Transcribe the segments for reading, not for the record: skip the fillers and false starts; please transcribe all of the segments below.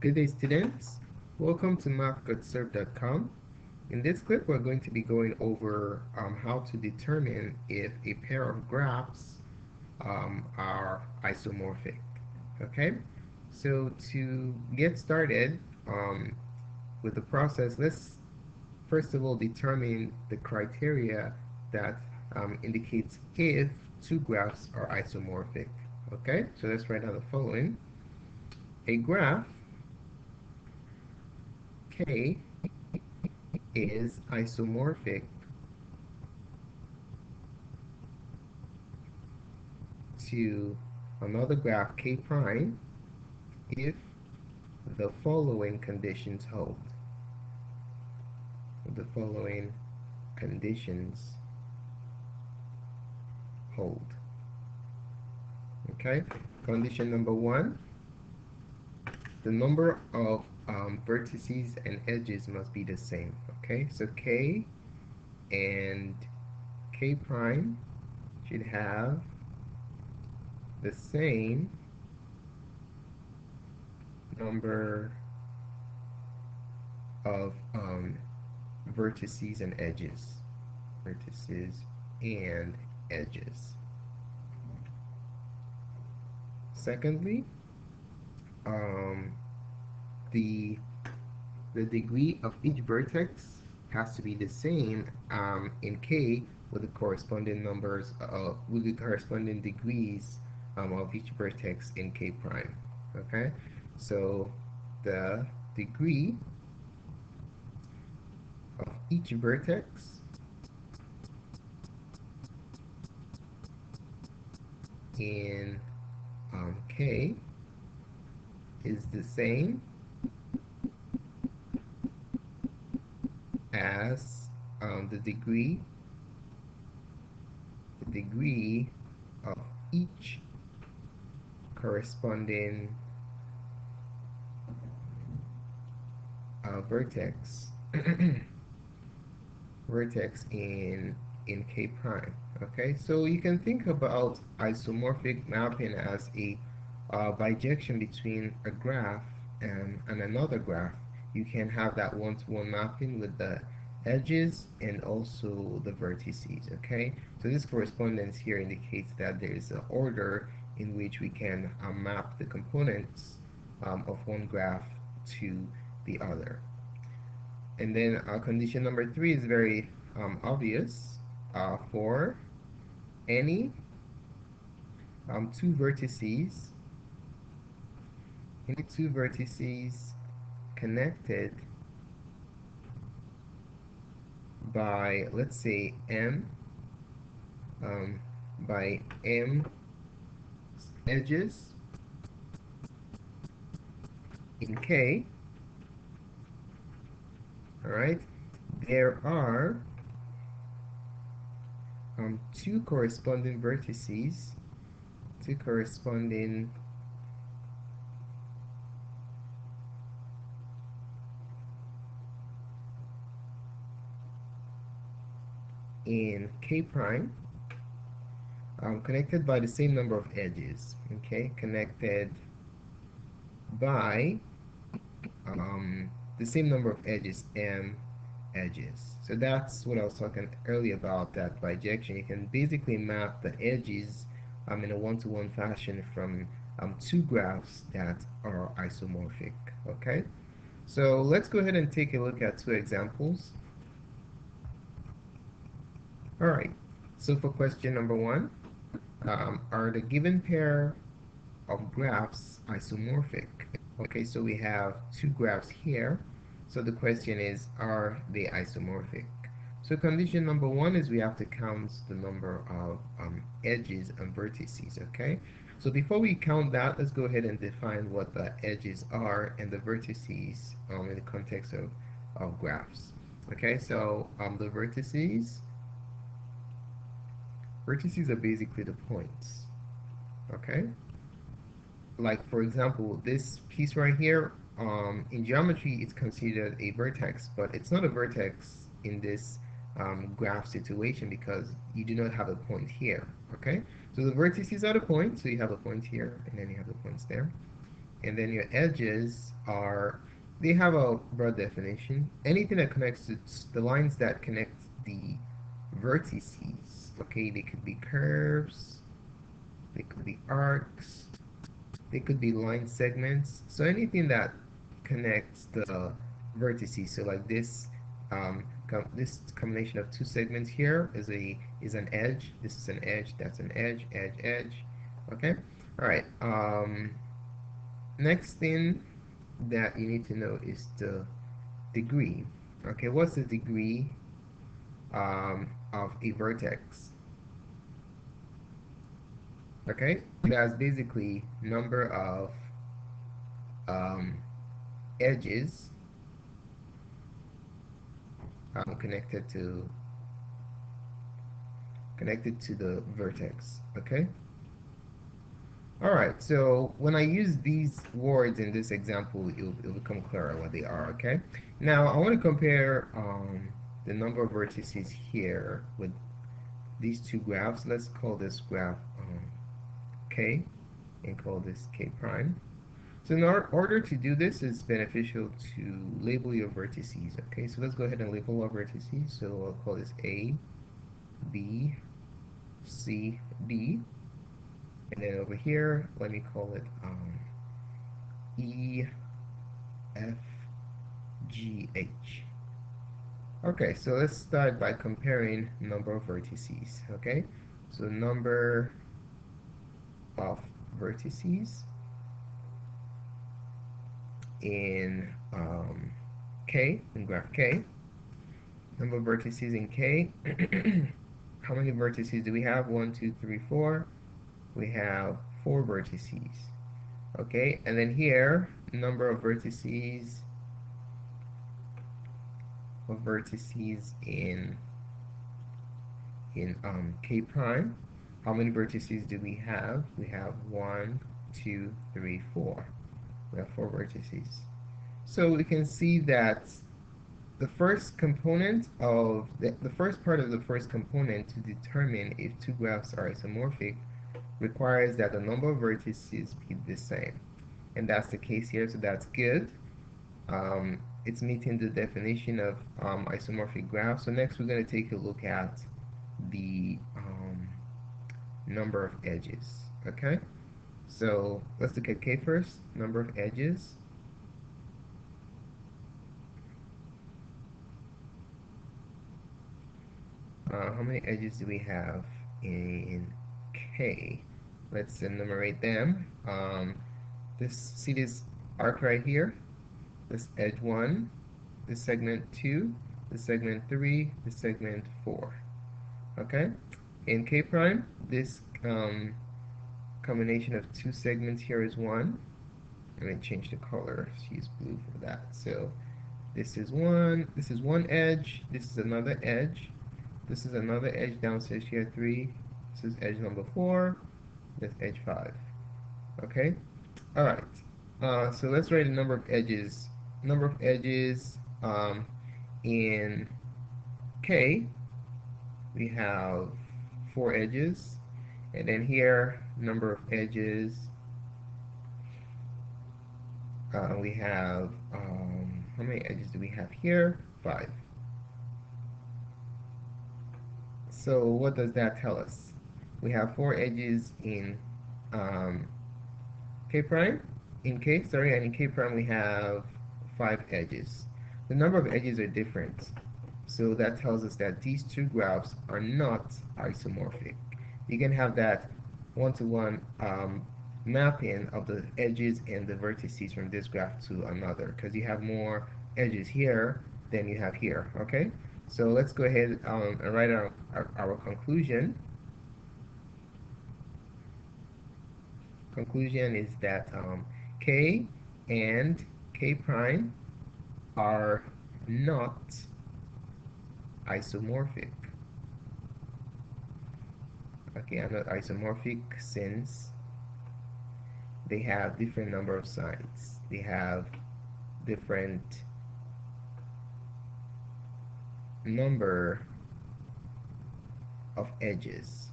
Good day, students. Welcome to mathgotserved.com. In this clip, we're going to be going over how to determine if a pair of graphs are isomorphic. Okay, so to get started with the process, let's first of all determine the criteria that indicates if two graphs are isomorphic. Okay, so let's write down the following. A graph K is isomorphic to another graph K prime if the following conditions hold. The following conditions hold. Okay, condition number one, the number of vertices and edges must be the same. Okay, so K and K prime should have the same number of vertices and edges. Vertices and edges. Secondly, the degree of each vertex has to be the same in K with the corresponding numbers with the corresponding degrees of each vertex in K prime. Okay, so the degree of each vertex in K is the same as the degree of each corresponding vertex in K prime. Okay, so you can think about isomorphic mapping as a bijection between a graph and another graph. You can have that one-to-one mapping with the edges and also the vertices. Okay, so this correspondence here indicates that there is an order in which we can map the components of one graph to the other. And then condition number three is very obvious. For any two vertices connected by, let's say, by m edges in K, all right, there are two corresponding vertices, two corresponding in K prime, connected by the same number of edges. Okay, connected by the same number of edges, m edges. So that's what I was talking earlier about, that bijection. You can basically map the edges in a one-to-one fashion from two graphs that are isomorphic. Okay, so let's go ahead and take a look at two examples. All right, so for question number one, are the given pair of graphs isomorphic? Okay, so we have two graphs here. So the question is, are they isomorphic? So condition number one is we have to count the number of edges and vertices. Okay, so before we count that, let's go ahead and define what the edges are and the vertices in the context of graphs. Okay, so the vertices are basically the points. Okay, like for example, this piece right here, in geometry it's considered a vertex, but it's not a vertex in this graph situation because you do not have a point here. Okay, so the vertices are the points, so you have a point here and then you have the points there, And then your edges are, they have a broad definition. Anything that connects to the lines that connect the vertices. Okay, they could be curves, they could be arcs, they could be line segments. So anything that connects the vertices. So like this, this combination of two segments here is an edge. This is an edge. That's an edge. Edge. Edge. Okay. All right. Next thing that you need to know is the degree. Okay. What's the degree of a vertex? Okay. That's basically number of um, edges connected to the vertex. Okay. All right. So when I use these words in this example, it'll become clearer what they are. Okay. Now I want to compare the number of vertices here with these two graphs. Let's call this graph K and call this K prime. So in order to do this, it's beneficial to label your vertices. Okay, so let's go ahead and label our vertices. So I'll call this A, B, C, D. And then over here, let me call it E, F, G, H. Okay, so let's start by comparing number of vertices. Okay, so number of vertices in K, in graph K. Number of vertices in K. How many vertices do we have? 1, 2, 3, 4. We have 4 vertices. Okay, and then here, number of vertices in K prime. How many vertices do we have? We have 1, 2, 3, 4. We have 4 vertices. So we can see that the first component of the first part of the first component to determine if two graphs are isomorphic requires that the number of vertices be the same. And that's the case here, so that's good. It's meeting the definition of isomorphic graph. So next we're going to take a look at the number of edges. Okay, so let's look at K first. Number of edges. How many edges do we have in K? Let's enumerate them. See this arc right here? This edge 1, this segment 2, this segment 3, this segment 4. Okay? In K prime, this combination of two segments here is 1. I'm going to change the color. Let's use blue for that. So this is one edge, this is another edge. This is another edge downstairs here, 3. This is edge number 4. That's edge 5. Okay? Alright. So let's write the number of edges. Number of edges in K, we have 4 edges. And then here, number of edges, we have, how many edges do we have here? 5. So what does that tell us? We have 4 edges in K prime. In K, sorry, and in K prime we have 5 edges. The number of edges are different. So that tells us that these two graphs are not isomorphic. You can have that one-to-one mapping of the edges and the vertices from this graph to another, because you have more edges here than you have here. Okay? So let's go ahead and write our conclusion. Conclusion is that K and K prime are not isomorphic. Okay, are not isomorphic since they have different number of sides. They have different number of edges.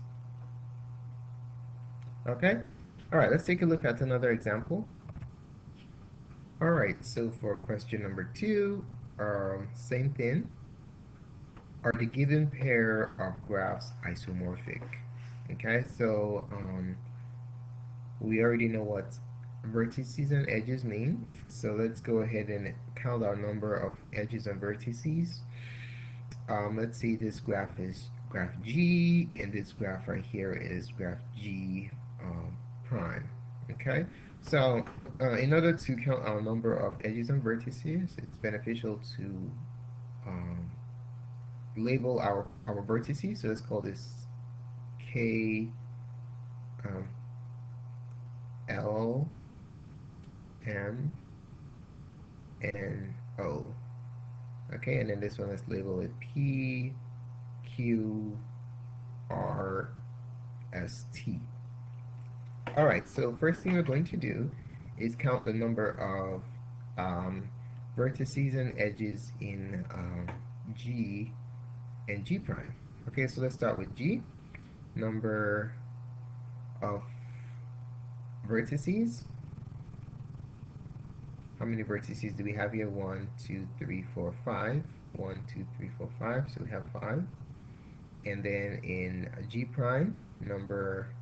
Okay? Alright, let's take a look at another example. Alright, so for question number 2, same thing. Are the given pair of graphs isomorphic? Okay, so we already know what vertices and edges mean. So let's go ahead and count our number of edges and vertices. Let's see, this graph is graph G, and this graph right here is graph G prime. Okay, so in order to count our number of edges and vertices, it's beneficial to um, label our vertices. So let's call this K, um, L, M, and O. Okay, and then this one, let's label it P, Q, R, S, T. Alright, so first thing we're going to do is count the number of vertices and edges in G and G prime. Okay, so let's start with G. Number of vertices. How many vertices do we have here? 1, 2, 3, 4, 5. 1, 2, 3, 4, 5. So we have 5. And then in G prime, number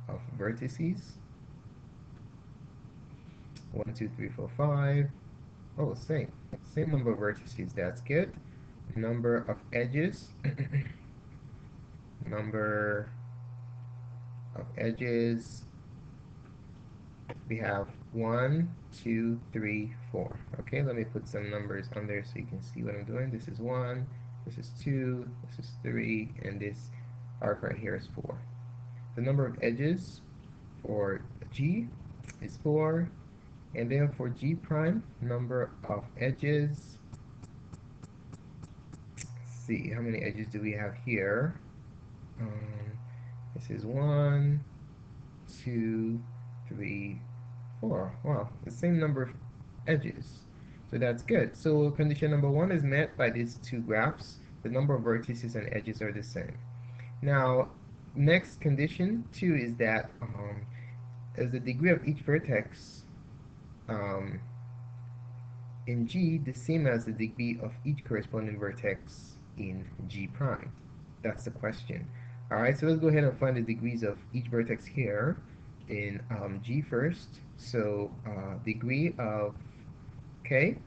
of vertices. 1, 2, 3, 4, 5. Oh, same number of vertices. That's good. Number of edges. Number of edges. We have 1, 2, 3, 4. Okay, let me put some numbers on there so you can see what I'm doing. This is 1, this is 2, this is 3, and this arc right here is 4. The number of edges for G is 4, and then for G prime, number of edges. Let's see, how many edges do we have here? This is 1, 2, 3, 4. Wow, the same number of edges. So that's good. So condition number 1 is met by these two graphs. The number of vertices and edges are the same. Now, next condition 2 is that as the degree of each vertex in G the same as the degree of each corresponding vertex in G prime. That's the question. Alright, so let's go ahead and find the degrees of each vertex here in G first. So degree of K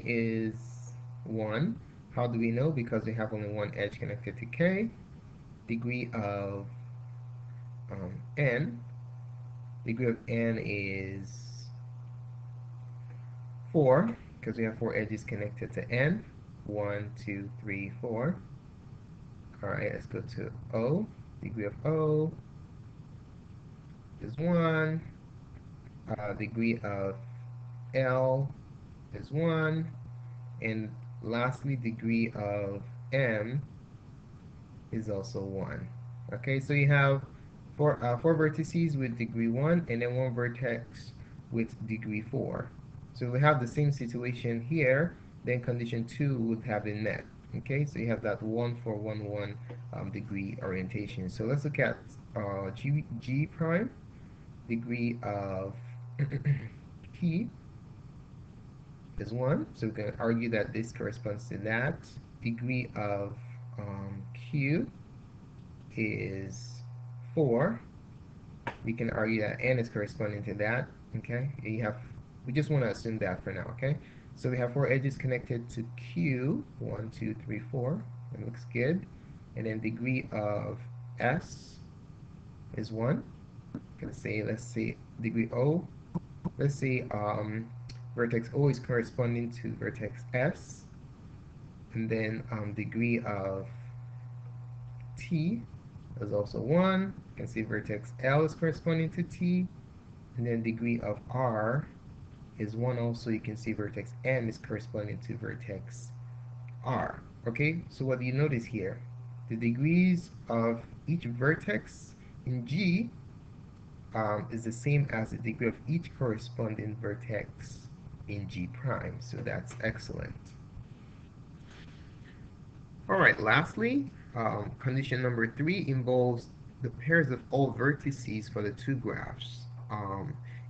is 1. How do we know? Because we have only one edge connected to K. Degree of N, degree of N is 4, because we have 4 edges connected to N. 1, 2, 3, 4. Alright, let's go to O. Degree of O is 1. Degree of L is 1. And lastly, degree of M is also 1. Okay, so you have four vertices with degree 1 and then one vertex with degree 4. So we have the same situation here, then condition 2 would have been met. Okay, so you have that 1 4 1 1 degree orientation. So let's look at G prime. Degree of P is 1, so we can argue that this corresponds to that. Degree of Q is 4. We can argue that N is corresponding to that. Okay, we just want to assume that for now. Okay, so we have 4 edges connected to Q. 1, 2, 3, 4. It looks good. And then degree of S is 1. Let's say degree O. Let's say vertex O is corresponding to vertex S. And then degree of T is also 1. You can see vertex L is corresponding to T. And then degree of R is 1 also. You can see vertex M is corresponding to vertex R. Okay, so what do you notice here? The degrees of each vertex in G is the same as the degree of each corresponding vertex in G prime. So that's excellent. Alright, lastly, condition number 3 involves the pairs of all vertices for the two graphs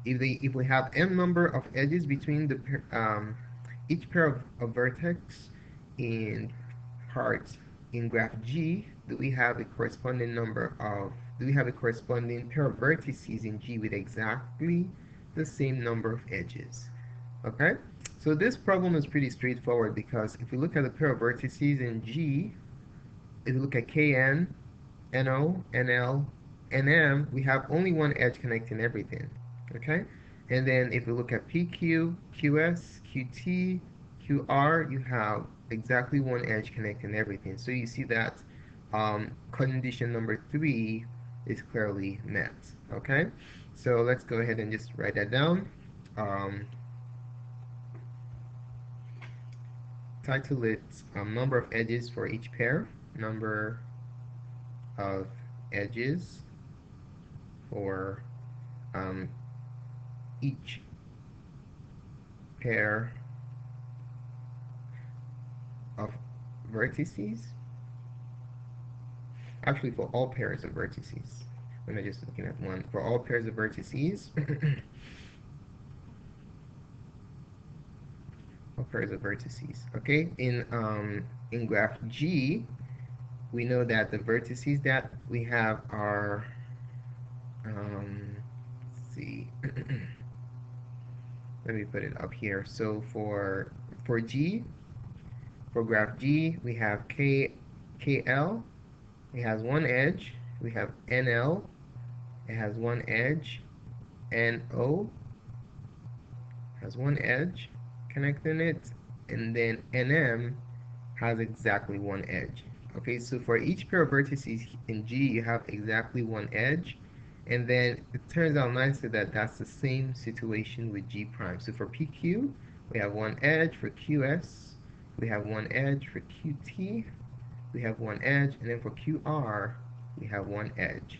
if we have m number of edges between each pair of vertex in part in graph G, do we have a corresponding pair of vertices in G with exactly the same number of edges? Okay, so this problem is pretty straightforward because if you look at the pair of vertices in G, if you look at Kn, NO, NL, NM, we have only one edge connecting everything. Okay? And then if we look at PQ, QS, QT, QR, you have exactly one edge connecting everything. So you see that condition number 3 is clearly met. Okay? So let's go ahead and just write that down. Title it number of edges for each pair. Number of edges for each pair of vertices. Actually, for all pairs of vertices. We're not just looking at one. For all pairs of vertices. All pairs of vertices. Okay. In graph G, we know that the vertices that we have are let's see. Let me put it up here. So for G, for graph G, we have KL, it has one edge. We have NL, it has one edge. NO has one edge connecting it, and then NM has exactly one edge. Okay, so for each pair of vertices in G, you have exactly one edge. And then it turns out nicely that that's the same situation with G prime. So for PQ, we have one edge. For QS, we have one edge. For QT, we have one edge. And then for QR, we have one edge.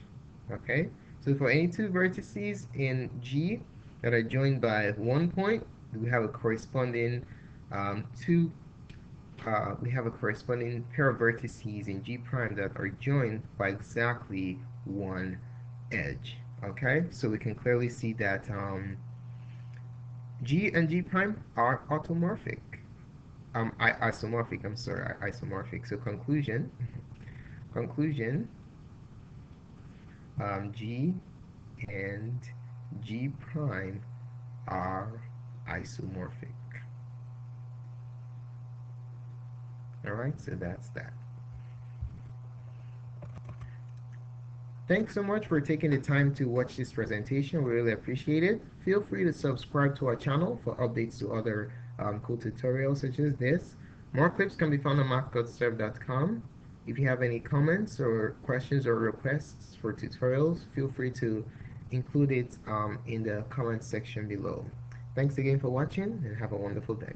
Okay? So for any two vertices in G that are joined by one point, we have a corresponding we have a corresponding pair of vertices in G prime that are joined by exactly one edge. Okay, so we can clearly see that G and G prime are automorphic. Isomorphic. I'm sorry, isomorphic. So conclusion, G and G prime are isomorphic. All right, so that's that. Thanks so much for taking the time to watch this presentation. We really appreciate it. Feel free to subscribe to our channel for updates to other cool tutorials such as this. More clips can be found on math.serve.com. If you have any comments or questions or requests for tutorials, feel free to include it in the comment section below. Thanks again for watching and have a wonderful day.